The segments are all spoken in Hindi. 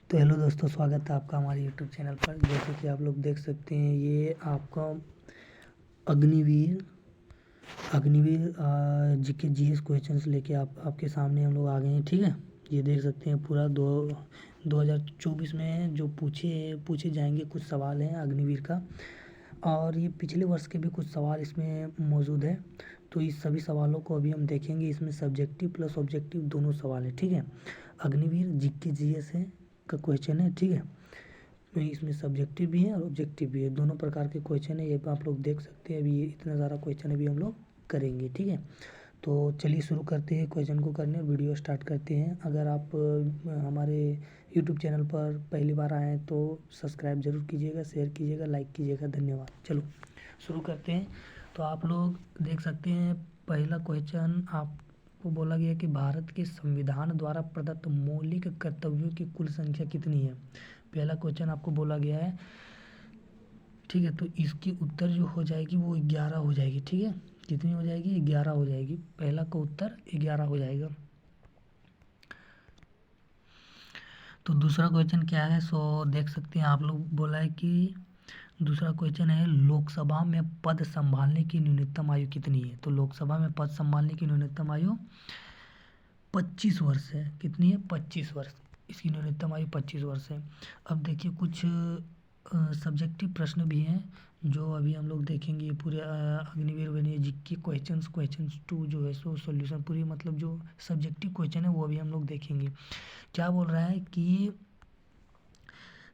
तो हेलो दोस्तों, स्वागत है आपका हमारे यूट्यूब चैनल पर। जैसे कि आप लोग देख सकते हैं, ये आपका Agniveer Agniveer GK GS questions लेके आपके सामने हम लोग आ गए हैं। ठीक है, ये देख सकते हैं पूरा 2024 में जो पूछे जाएंगे कुछ सवाल हैं अग्निवीर का, और ये पिछले वर्ष के भी कुछ सवाल इसमें मौजूद है। तो इस सभी सवालों को अभी हम देखेंगे। इसमें सब्जेक्टिव प्लस ऑब्जेक्टिव दोनों सवाल है। ठीक है, अग्निवीर जीके जीएस है का क्वेश्चन है। ठीक है, तो इसमें सब्जेक्टिव भी है और ऑब्जेक्टिव भी है, दोनों प्रकार के क्वेश्चन है। ये आप लोग देख सकते हैं। अभी ये इतना सारा क्वेश्चन अभी हम लोग करेंगे। ठीक है, तो चलिए शुरू करते हैं क्वेश्चन को करने, वीडियो स्टार्ट करते हैं। अगर आप हमारे यूट्यूब चैनल पर पहली बार आए हैं तो सब्सक्राइब जरूर कीजिएगा, शेयर कीजिएगा, लाइक कीजिएगा। धन्यवाद। चलो शुरू करते हैं। तो आप लोग देख सकते हैं, पहला क्वेश्चन आपको बोला गया कि भारत के संविधान द्वारा प्रदत्त मौलिक कर्तव्यों की कुल संख्या कितनी है। पहला क्वेश्चन आपको बोला गया है। ठीक है, तो इसकी उत्तर जो हो जाएगी वो 11 हो जाएगी। ठीक है, कितनी हो जाएगी? 11 हो जाएगी। पहला का उत्तर 11 हो जाएगा। तो दूसरा क्वेश्चन क्या है, सो देख सकते हैं आप लोग, बोला है कि दूसरा क्वेश्चन है, लोकसभा में पद संभालने की न्यूनतम आयु कितनी है। तो लोकसभा में पद संभालने की न्यूनतम आयु 25 वर्ष है। कितनी है? 25 वर्ष। इसकी न्यूनतम आयु 25 वर्ष है। अब देखिए, कुछ सब्जेक्टिव प्रश्न भी हैं जो अभी हम लोग देखेंगे। पूरे अग्निवीर बनिए जी के क्वेश्चंस 2 जो है सो सॉल्यूशन पूरी, मतलब जो सब्जेक्टिव क्वेश्चन है वो अभी हम लोग देखेंगे। क्या बोल रहा है कि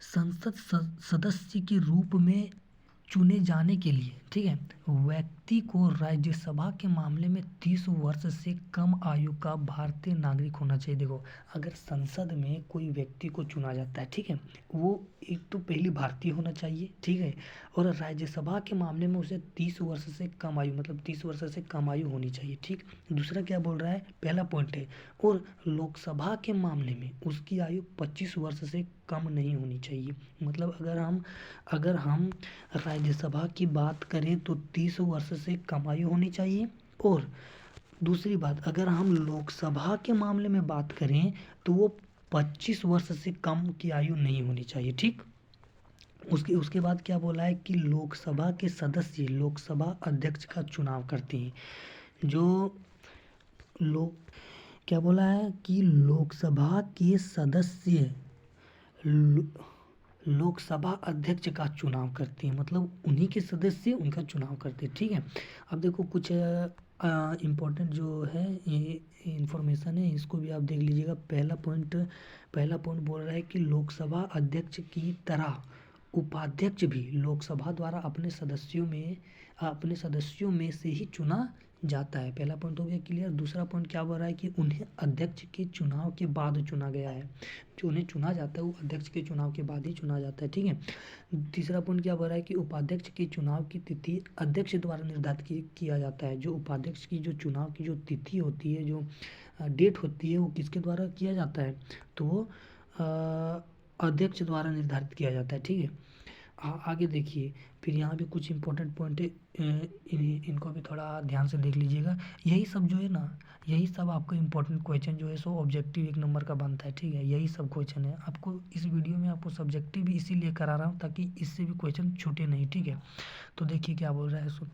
संसद सदस्य के रूप में चुने जाने के लिए, ठीक है, व्यक्ति को राज्यसभा के मामले में 30 वर्ष से कम आयु का भारतीय नागरिक होना चाहिए। देखो, अगर संसद में कोई व्यक्ति को चुना जाता है, ठीक है, वो एक तो पहली भारतीय होना चाहिए, ठीक है, और राज्यसभा के मामले में उसे 30 वर्ष से कम आयु, मतलब 30 वर्ष से कम आयु होनी चाहिए। ठीक, दूसरा क्या बोल रहा है, पहला पॉइंट है, और लोकसभा के मामले में उसकी आयु 25 वर्ष से कम नहीं होनी चाहिए। मतलब अगर हम राज्यसभा की बात करें तो 30 वर्ष से कम आयु होनी चाहिए, और दूसरी बात, अगर हम लोकसभा के मामले में बात करें तो वो 25 वर्ष से कम की आयु नहीं होनी चाहिए। ठीक, उसके उसके बाद क्या बोला है कि लोकसभा के सदस्य लोकसभा अध्यक्ष का चुनाव करते हैं। जो लोग क्या बोला है कि लोकसभा के सदस्य लोकसभा अध्यक्ष का चुनाव करते हैं, मतलब उन्हीं के सदस्य उनका चुनाव करते हैं। ठीक है, अब देखो कुछ इम्पोर्टेंट जो है ये इंफॉर्मेशन है, इसको भी आप देख लीजिएगा। पहला पॉइंट बोल रहा है कि लोकसभा अध्यक्ष की तरह उपाध्यक्ष भी लोकसभा द्वारा अपने सदस्यों में से ही चुना जाता है। पहला पॉइंट हो गया क्लियर। दूसरा पॉइंट क्या बोल रहा है कि उन्हें अध्यक्ष के चुनाव के बाद चुना गया है। जो उन्हें चुना जाता है वो अध्यक्ष के चुनाव के बाद ही चुना जाता है। ठीक है, तीसरा पॉइंट क्या बोल रहा है कि उपाध्यक्ष के चुनाव की तिथि अध्यक्ष द्वारा निर्धारित किया जाता है। जो उपाध्यक्ष की जो चुनाव की जो तिथि होती है, जो डेट होती है, वो किसके द्वारा किया जाता है, तो वो अध्यक्ष द्वारा निर्धारित किया जाता है। ठीक है, आगे देखिए, फिर यहाँ भी कुछ इंपॉर्टेंट पॉइंट है, इनको भी थोड़ा ध्यान से देख लीजिएगा। यही सब जो है ना, यही सब आपका इंपॉर्टेंट क्वेश्चन जो है सो ऑब्जेक्टिव 1 नंबर का बनता है। ठीक है, यही सब क्वेश्चन है। आपको इस वीडियो में आपको सब्जेक्टिव भी इसीलिए करा रहा हूँ ताकि इससे भी क्वेश्चन छूटे नहीं। ठीक है, तो देखिए क्या बोल रहा है सो,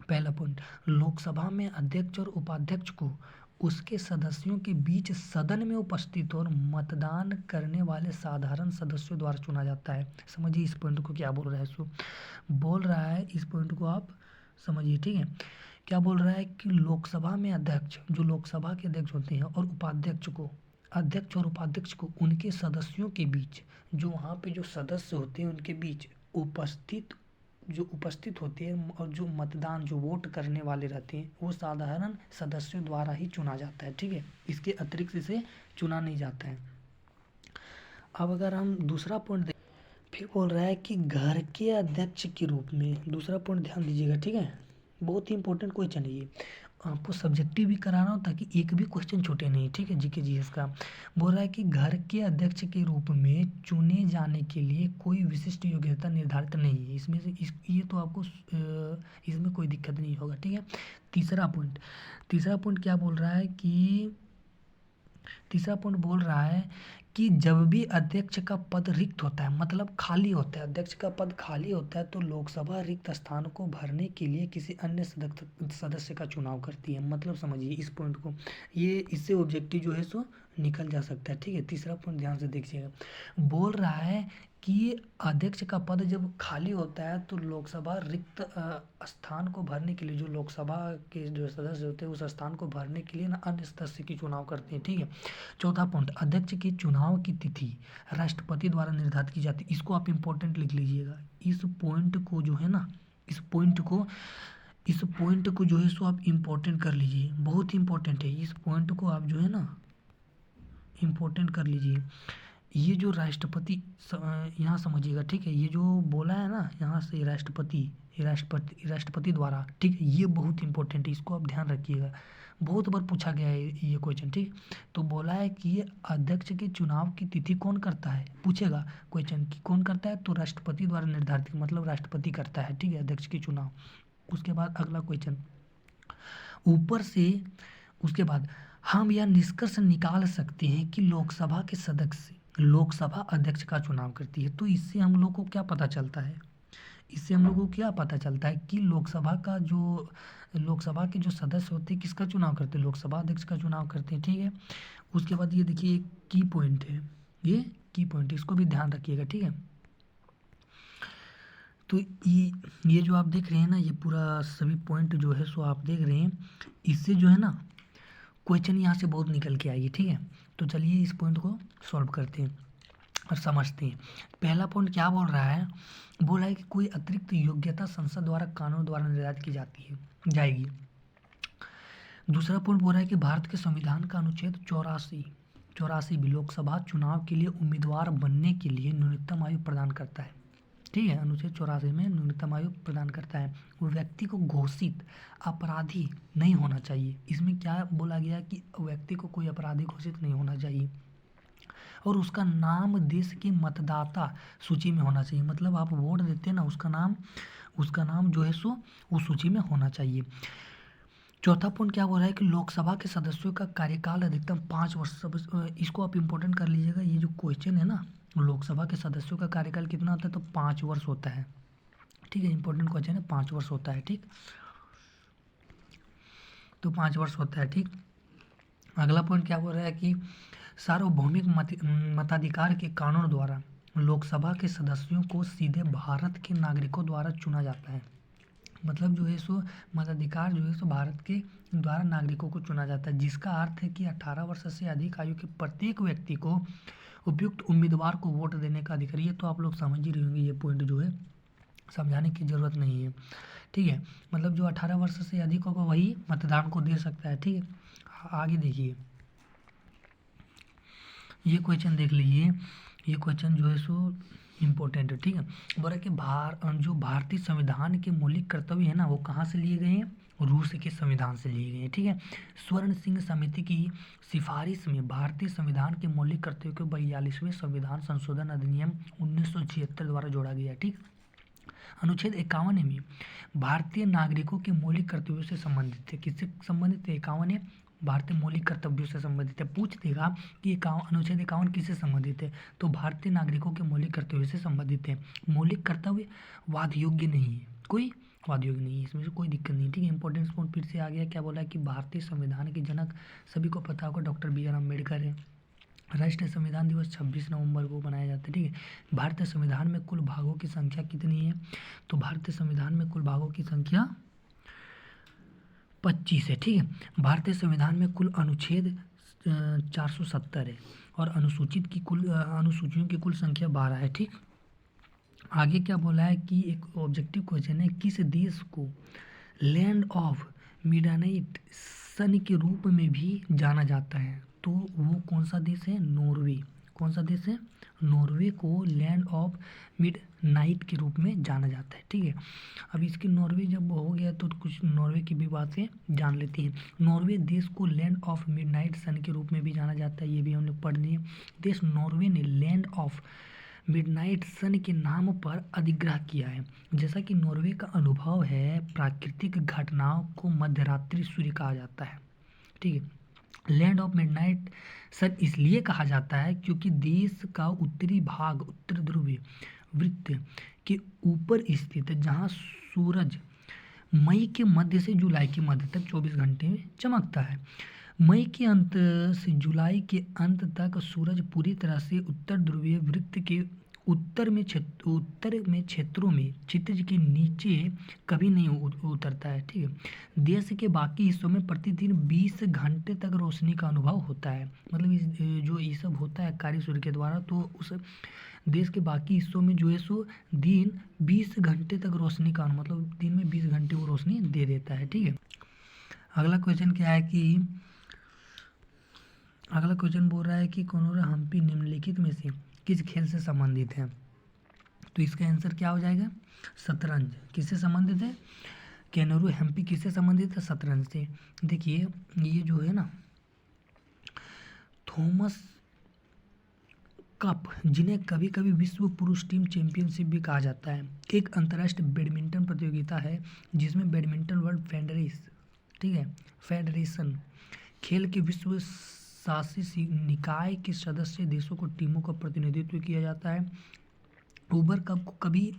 पहला पॉइंट, लोकसभा में अध्यक्ष और उपाध्यक्ष को उसके सदस्यों के बीच सदन में उपस्थित और मतदान करने वाले साधारण सदस्यों द्वारा चुना जाता है। समझिए इस पॉइंट को क्या बोल रहा है। सो बोल रहा है, इस पॉइंट को आप समझिए। ठीक है, क्या बोल रहा है कि लोकसभा में अध्यक्ष, जो लोकसभा के अध्यक्ष होते हैं, और अध्यक्ष और उपाध्यक्ष को उनके सदस्यों के बीच, जो वहाँ पे जो सदस्य होते हैं उनके बीच उपस्थित होते हैं, और जो मतदान, जो वोट करने वाले रहते हैं, वो साधारण सदस्यों द्वारा ही चुना जाता है। ठीक है, इसके अतिरिक्त इसे चुना नहीं जाता है। अब अगर हम दूसरा पॉइंट देखें, फिर बोल रहा है कि घर के अध्यक्ष के रूप में, दूसरा पॉइंट ध्यान दीजिएगा। ठीक है, बहुत ही इंपॉर्टेंट क्वेश्चन है ये, आपको सब्जेक्टिव भी कराना हो ताकि एक भी क्वेश्चन छूटे नहीं। ठीक है, जीके जीएस का बोल रहा है कि घर के अध्यक्ष के रूप में चुने जाने के लिए कोई विशिष्ट योग्यता निर्धारित नहीं है। इसमें से ये तो आपको इसमें कोई दिक्कत नहीं होगा। ठीक है, तीसरा पॉइंट क्या बोल रहा है कि तीसरा पॉइंट बोल रहा है कि जब भी अध्यक्ष का पद रिक्त होता है, मतलब खाली होता है, अध्यक्ष का पद खाली होता है, तो लोकसभा रिक्त स्थान को भरने के लिए किसी अन्य सदस्य का चुनाव करती है। मतलब समझिए इस पॉइंट को, ये इससे ऑब्जेक्टिव जो है सो निकल जा सकता है। ठीक है, तीसरा पॉइंट ध्यान से देखिएगा, बोल रहा है कि अध्यक्ष का पद जब खाली होता है तो लोकसभा रिक्त स्थान को भरने के लिए, जो लोकसभा के जो सदस्य होते हैं उस स्थान को भरने के लिए ना अन्य सदस्य की चुनाव करते हैं। ठीक है, चौथा पॉइंट, अध्यक्ष के चुनाव की तिथि राष्ट्रपति द्वारा निर्धारित की जाती है। इसको आप इम्पोर्टेंट लिख लीजिएगा, इस पॉइंट को जो है ना, इस पॉइंट को जो है सो आप इम्पोर्टेंट कर लीजिए, बहुत ही इम्पोर्टेंट है। इस पॉइंट को आप जो है ना इम्पोर्टेंट कर लीजिए। ये जो राष्ट्रपति यहाँ समझिएगा, ठीक है, ये जो बोला है ना यहाँ से राष्ट्रपति द्वारा, ठीक है, ये बहुत इंपॉर्टेंट है, इसको आप ध्यान रखिएगा, बहुत बार पूछा गया है ये क्वेश्चन। ठीक, तो बोला है कि ये अध्यक्ष के चुनाव की तिथि कौन करता है, पूछेगा क्वेश्चन कि कौन करता है, तो राष्ट्रपति द्वारा निर्धारित, मतलब राष्ट्रपति करता है। ठीक है, अध्यक्ष के चुनाव। उसके बाद अगला क्वेश्चन, ऊपर से उसके बाद हम यह निष्कर्ष निकाल सकते हैं कि लोकसभा के सदस्य लोकसभा अध्यक्ष का चुनाव करती है। तो इससे हम लोग को क्या पता चलता है, इससे हम लोग को क्या पता चलता है कि लोकसभा के जो सदस्य होते हैं किसका चुनाव करते हैं, लोकसभा अध्यक्ष का चुनाव करते हैं। ठीक है, उसके बाद ये देखिए एक की पॉइंट है, ये की पॉइंट, इसको भी ध्यान रखिएगा। ठीक है, तो ये जो आप देख रहे हैं ना, ये पूरा सभी पॉइंट जो है सो आप देख रहे हैं, इससे जो है ना क्वेश्चन यहाँ से बहुत निकल के आएगी। ठीक है, तो चलिए इस पॉइंट को सॉल्व करते हैं और समझते हैं। पहला पॉइंट क्या बोल रहा है, बोला है कि कोई अतिरिक्त योग्यता संसद द्वारा कानून द्वारा निर्धारित की जाएगी। दूसरा पॉइंट बोल रहा है कि भारत के संविधान का अनुच्छेद 84 भी लोकसभा चुनाव के लिए उम्मीदवार बनने के लिए न्यूनतम आयु प्रदान करता है। ठीक है, अनुच्छेद 84 में न्यूनतम आयु प्रदान करता है। वो व्यक्ति को घोषित अपराधी नहीं होना चाहिए। इसमें क्या बोला गया कि व्यक्ति को कोई अपराधी घोषित नहीं होना चाहिए, और उसका नाम देश की मतदाता सूची में होना चाहिए। मतलब आप वोट देते हैं ना, उसका नाम जो है सो उस सूची में होना चाहिए। चौथा पॉइंट क्या बोल रहा है कि लोकसभा के सदस्यों का कार्यकाल अधिकतम 5 वर्ष। इसको आप इम्पोर्टेंट कर लीजिएगा, ये जो क्वेश्चन है ना, लोकसभा के सदस्यों का कार्यकाल कितना होता है, तो 5 वर्ष होता है। ठीक है, इंपॉर्टेंट क्वेश्चन है, 5 वर्ष होता है। ठीक, तो 5 वर्ष होता है। ठीक, अगला पॉइंट क्या बोल रहा है कि सार्वभौमिक मताधिकार के कानून द्वारा लोकसभा के सदस्यों को सीधे भारत के नागरिकों द्वारा चुना जाता है। मतलब जो है सो मताधिकार जो है सो भारत के द्वारा नागरिकों को चुना जाता है, जिसका अर्थ है कि 18 वर्ष से अधिक आयु के प्रत्येक व्यक्ति को उपयुक्त उम्मीदवार को वोट देने का अधिकार। ये तो आप लोग समझ ही रहे होंगे, ये पॉइंट जो है समझाने की ज़रूरत नहीं है। ठीक है, मतलब जो 18 वर्ष से अधिक होगा वही मतदान को दे सकता है। ठीक है, आगे देखिए, ये क्वेश्चन देख लीजिए, ये क्वेश्चन जो है सो इम्पोर्टेंट है। ठीक है, बोला कि जो भारतीय संविधान के मौलिक कर्तव्य है ना, वो कहाँ से लिए गए हैं, रूस के संविधान से लिए गए हैं। ठीक है, स्वर्ण सिंह समिति की सिफारिश में भारतीय संविधान के मौलिक कर्तव्य को 42वें संविधान संशोधन अधिनियम 1976 द्वारा जोड़ा गया। ठीक, अनुच्छेद 51 में भारतीय नागरिकों के मौलिक कर्तव्यों से संबंधित है। किससे संबंधित है, 51 भारतीय मौलिक कर्तव्यों से संबंधित है। पूछ देगा कि अनुच्छेद 51 किससे संबंधित है, तो भारतीय नागरिकों के मौलिक कर्तव्यों से संबंधित है। मौलिक कर्तव्य वाद योग्य नहीं है, कोई वाद योग्य नहीं है, इसमें से कोई दिक्कत नहीं। ठीक है, इंपॉर्टेंस पॉइंट फिर से आ गया, क्या बोला है कि भारतीय संविधान के जनक सभी को पता होगा डॉक्टर बी आर अम्बेडकर है। राष्ट्रीय संविधान दिवस 26 नवंबर को मनाया जाता है। ठीक है, भारतीय संविधान में कुल भागों की संख्या कितनी है, तो भारतीय संविधान में कुल भागों की संख्या 25 है। ठीक है, भारतीय संविधान में कुल अनुच्छेद 470 है, और अनुसूचियों की कुल संख्या 12 है। ठीक, आगे क्या बोला है कि एक ऑब्जेक्टिव क्वेश्चन है, किस देश को लैंड ऑफ मिडनाइट सन के रूप में भी जाना जाता है, तो वो कौन सा देश है, नॉर्वे। कौन सा देश है, नॉर्वे को लैंड ऑफ मिडनाइट के रूप में जाना जाता है। ठीक है, अब इसके नॉर्वे जब हो गया तो कुछ नॉर्वे की भी बातें जान लेती हैं। नॉर्वे देश को लैंड ऑफ मिडनाइट सन के रूप में भी जाना जाता है, ये भी हमने पढ़ लिया। देश नॉर्वे ने लैंड ऑफ मिडनाइट सन के नाम पर अधिग्रह किया है। जैसा कि नॉर्वे का अनुभव है, प्राकृतिक घटनाओं को मध्यरात्रि सूर्य कहा जाता है। ठीक है, लैंड ऑफ मिडनाइट सन इसलिए कहा जाता है क्योंकि देश का उत्तरी भाग उत्तर ध्रुवीय वृत्त के ऊपर स्थित है, जहाँ सूरज मई के मध्य से जुलाई के मध्य तक 24 घंटे में चमकता है। मई के अंत से जुलाई के अंत तक सूरज पूरी तरह से उत्तर ध्रुवीय वृत्त के उत्तर में क्षेत्रों में क्षितिज के नीचे कभी नहीं उतरता है। ठीक है, देश के बाकी हिस्सों में प्रतिदिन 20 घंटे तक रोशनी का अनुभव होता है। मतलब जो ये सब होता है कार्य सूर्य के द्वारा, तो उस देश के बाकी हिस्सों में जो है सो दिन 20 घंटे तक रोशनी का मतलब दिन में 20 घंटे वो रोशनी दे देता है। ठीक है, अगला क्वेश्चन क्या है कि अगला क्वेश्चन बोल रहा है कि कोनोरा हम्पी निम्नलिखित में से किस खेल से संबंधित है? तो इसका आंसर क्या हो जाएगा? शतरंज। किससे संबंधित है? केनोरू हम्पी किससे संबंधित है? शतरंज से। देखिए ये जो है ना थॉमस कप, जिन्हें कभी कभी विश्व पुरुष टीम चैंपियनशिप भी कहा जाता है, एक अंतर्राष्ट्रीय बैडमिंटन प्रतियोगिता है जिसमें बैडमिंटन वर्ल्ड फेडरेशन खेल के विश्व शासी निकाय के सदस्य देशों को टीमों का प्रतिनिधित्व किया जाता है। उबर कप को कभी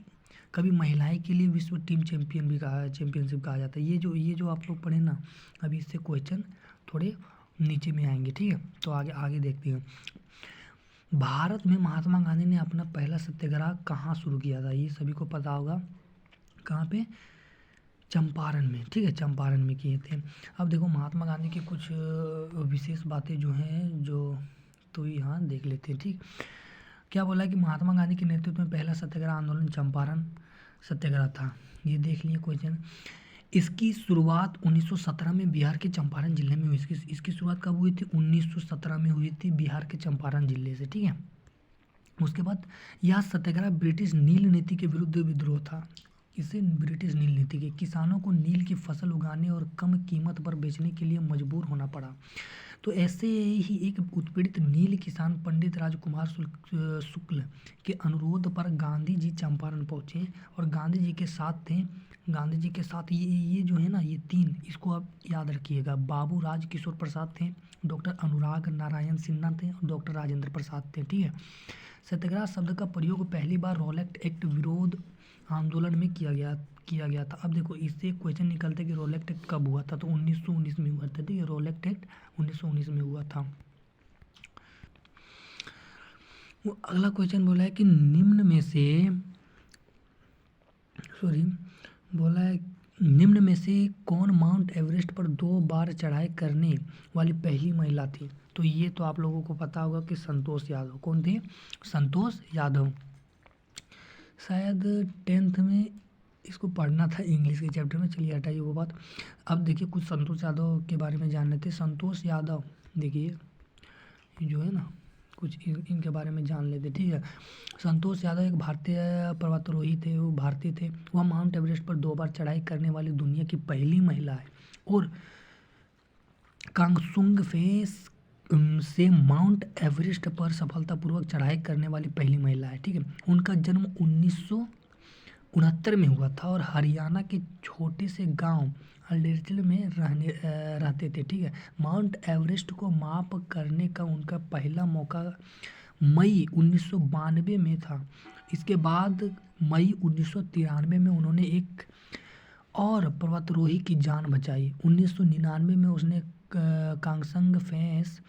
कभी महिलाएं के लिए विश्व टीम चैंपियनशिप कहा जाता है। ये जो आप लोग पढ़े ना, अभी इससे क्वेश्चन थोड़े नीचे में आएंगे। ठीक है, तो आगे देखते हैं। भारत में महात्मा गांधी ने अपना पहला सत्याग्रह कहाँ शुरू किया था? ये सभी को पता होगा। कहाँ पे? चंपारण में। ठीक है, चंपारण में किए थे। अब देखो महात्मा गांधी की कुछ विशेष बातें जो हैं तो यहाँ देख लेते हैं। ठीक, क्या बोला कि महात्मा गांधी के नेतृत्व में पहला सत्याग्रह आंदोलन चंपारण सत्याग्रह था। ये देख लिए क्वेश्चन। इसकी शुरुआत 1917 में बिहार के चंपारण जिले में हुई। इसकी शुरुआत कब हुई थी? 1917 में हुई थी बिहार के चंपारण जिले से। ठीक है, उसके बाद यह सत्याग्रह ब्रिटिश नील नीति के विरुद्ध विद्रोह था। इसे ब्रिटिश नील नीति के किसानों को नील की फसल उगाने और कम कीमत पर बेचने के लिए मजबूर होना पड़ा। तो ऐसे ही एक उत्पीड़ित नील किसान पंडित राजकुमार शुक्ल के अनुरोध पर गांधी जी चंपारण पहुंचे और गांधी जी के साथ ये जो है ना, ये तीन, इसको आप याद रखिएगा। बाबू राज किशोर प्रसाद थे, डॉक्टर अनुराग नारायण सिन्हा थे और डॉक्टर राजेंद्र प्रसाद थे। ठीक है, सत्याग्रह शब्द का प्रयोग पहली बार रोलेट एक्ट विरोध आंदोलन में किया गया था। अब देखो इससे क्वेश्चन निकलता है कि रोलेट एक्ट कब हुआ था? तो 1919 में हुआ था। ठीक है, रोलेट एक्ट 1919 में हुआ था। वो अगला क्वेश्चन बोला है कि निम्न में से कौन माउंट एवरेस्ट पर 2 बार चढ़ाई करने वाली पहली महिला थी? तो ये तो आप लोगों को पता होगा कि संतोष यादव। कौन थे? संतोष यादव। शायद 10th में इसको पढ़ना था इंग्लिश के चैप्टर में। चलिए हटाइए वो बात। अब देखिए कुछ संतोष यादव के बारे में जान लेते। संतोष यादव, देखिए जो है ना कुछ इनके बारे में जान लेते। ठीक है, संतोष यादव एक भारतीय पर्वतारोही थे। वो भारतीय थे। वह माउंट एवरेस्ट पर 2 बार चढ़ाई करने वाली दुनिया की पहली महिला है और कांगसुंग फेस से माउंट एवरेस्ट पर सफलतापूर्वक चढ़ाई करने वाली पहली महिला है। ठीक है, उनका जन्म 1969 में हुआ था और हरियाणा के छोटे से गांव अल्डेरचिल में रहते थे। ठीक है, माउंट एवरेस्ट को माप करने का उनका पहला मौका मई 1992 में था। इसके बाद मई 1993 में उन्होंने एक और पर्वतारोही की जान बचाई। 1999 में उसने कांगसंग फेस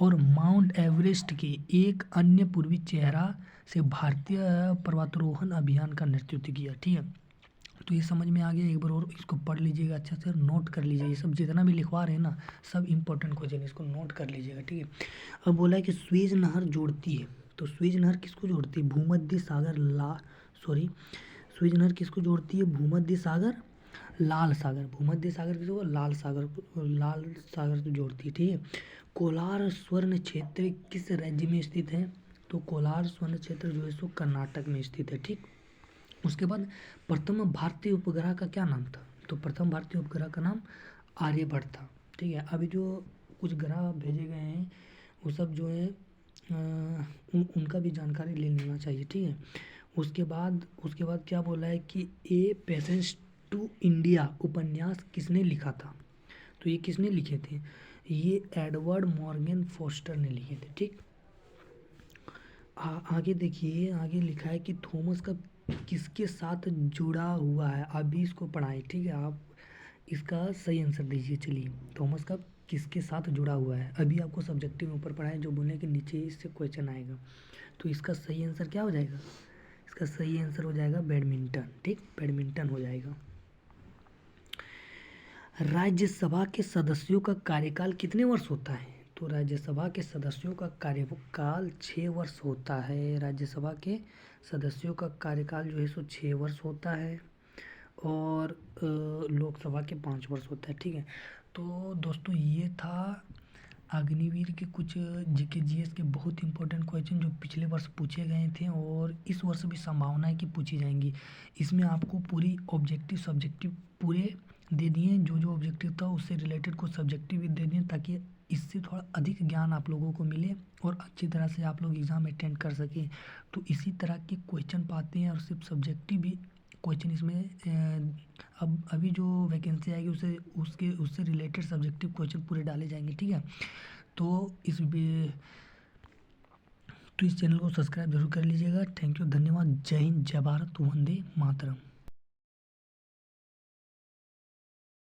और माउंट एवरेस्ट के एक अन्य पूर्वी चेहरा से भारतीय पर्वतारोहण अभियान का नेतृत्व किया। ठीक है, तो ये समझ में आ गया। एक बार और इसको पढ़ लीजिएगा, अच्छा से नोट कर लीजिए। ये सब जितना भी लिखवा रहे हैं ना, सब इंपॉर्टेंट क्वेश्चन, इसको नोट कर लीजिएगा। ठीक है, अब बोला है कि स्वेज नहर जोड़ती है। तो स्वेज नहर किसको जोड़ती है? स्वेज नहर किसको जोड़ती है? भूमध्य सागर लाल सागर। भूमध्य सागर किसको? लाल सागर को जोड़ती है। ठीक है, कोलार स्वर्ण क्षेत्र किस राज्य में स्थित है? तो कोलार स्वर्ण क्षेत्र जो है सो कर्नाटक में स्थित है। ठीक, उसके बाद प्रथम भारतीय उपग्रह का क्या नाम था? तो प्रथम भारतीय उपग्रह का नाम आर्यभट्ट था। ठीक है, अभी जो कुछ ग्रह भेजे गए हैं वो सब जो है उनका भी जानकारी ले लेना चाहिए। ठीक है, उसके बाद क्या बोला है कि ए पैसेज टू इंडिया उपन्यास किसने लिखा था? तो ये किसने लिखे थे? ये एडवर्ड मॉर्गन फोस्टर ने लिखे थे। ठीक, आगे देखिए, आगे लिखा है कि थॉमस कब किसके साथ जुड़ा हुआ है। अभी इसको पढ़ाएं, ठीक है, आप इसका सही आंसर दीजिए। चलिए, थॉमस कब किसके साथ जुड़ा हुआ है। अभी आपको सब्जेक्टिव में ऊपर पढ़ाएं, जो बोले कि नीचे इससे क्वेश्चन आएगा। तो इसका सही आंसर क्या हो जाएगा? इसका सही आंसर हो जाएगा बैडमिंटन। ठीक, बैडमिंटन हो जाएगा। राज्यसभा के सदस्यों का कार्यकाल कितने वर्ष होता है? तो राज्यसभा के सदस्यों का कार्यकाल 6 वर्ष होता है। राज्यसभा के सदस्यों का कार्यकाल जो है सो 6 वर्ष होता है, और लोकसभा के 5 वर्ष होता है। ठीक है, तो दोस्तों ये था अग्निवीर के कुछ जीके जीएस के बहुत इंपॉर्टेंट क्वेश्चन जो पिछले वर्ष पूछे गए थे, और इस वर्ष भी संभावना है कि पूछी जाएंगी। इसमें आपको पूरी ऑब्जेक्टिव सब्जेक्टिव पूरे दे दिए, जो जो ऑब्जेक्टिव था उससे रिलेटेड कुछ सब्जेक्टिव भी दे दिए, ताकि इससे थोड़ा अधिक ज्ञान आप लोगों को मिले और अच्छी तरह से आप लोग एग्ज़ाम अटेंड कर सकें। तो इसी तरह के क्वेश्चन पाते हैं, और सिर्फ सब्जेक्टिव भी क्वेश्चन इसमें अब अभी जो वैकेंसी आएगी उससे रिलेटेड सब्जेक्टिव क्वेश्चन पूरे डाले जाएंगे। ठीक है, तो इस चैनल को सब्सक्राइब जरूर कर लीजिएगा। थैंक यू, धन्यवाद। जय हिंद, जय भारत, वंदे मातरम।